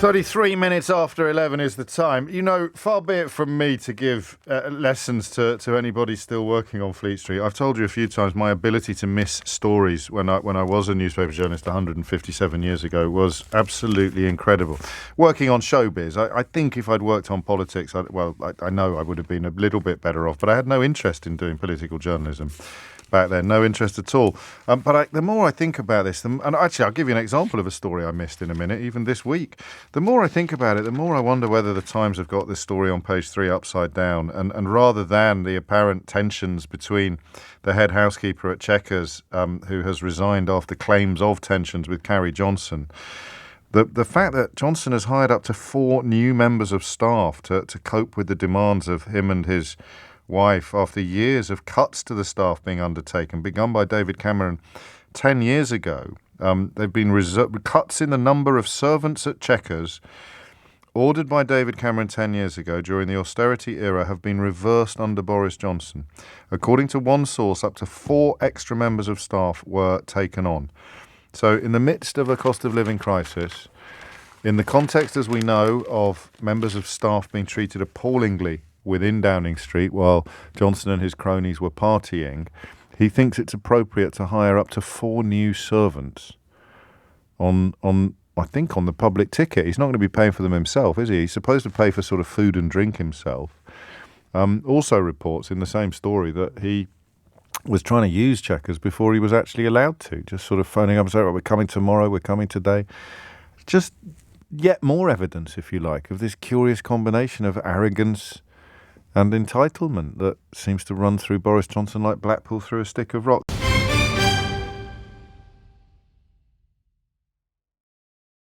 33 minutes after 11 is the time. You know, far be it from me to give lessons to anybody still working on Fleet Street. I've told you a few times my ability to miss stories when I was a newspaper journalist 157 years ago was absolutely incredible. Working on showbiz, I think if I'd worked on politics, I know I would have been a little bit better off, but I had no interest in doing political journalism back then, no interest at all. But the more I think about this, and actually I'll give you an example of a story I missed in a minute, even this week. The more I think about it, the more I wonder whether the Times have got this story on page 3 upside down, and rather than the apparent tensions between the head housekeeper at Chequers, who has resigned after claims of tensions with Carrie Johnson, the fact that Johnson has hired up to 4 new members of staff to cope with the demands of him and his wife after years of cuts to the staff being undertaken, begun by David Cameron 10 years ago. They've been cuts in the number of servants at Chequers ordered by David Cameron 10 years ago during the austerity era have been reversed under Boris Johnson. According to one source, up to 4 extra members of staff were taken on. So in the midst of a cost of living crisis, in the context, as we know, of members of staff being treated appallingly within Downing Street while Johnson and his cronies were partying, he thinks it's appropriate to hire up to 4 new servants on the public ticket. He's not going to be paying for them himself, is he? He's supposed to pay for sort of food and drink himself. Also reports in the same story that he was trying to use Chequers before he was actually allowed to, just sort of phoning up and saying, we're coming tomorrow, we're coming today. Just yet more evidence, if you like, of this curious combination of arrogance and entitlement that seems to run through Boris Johnson like Blackpool through a stick of rock.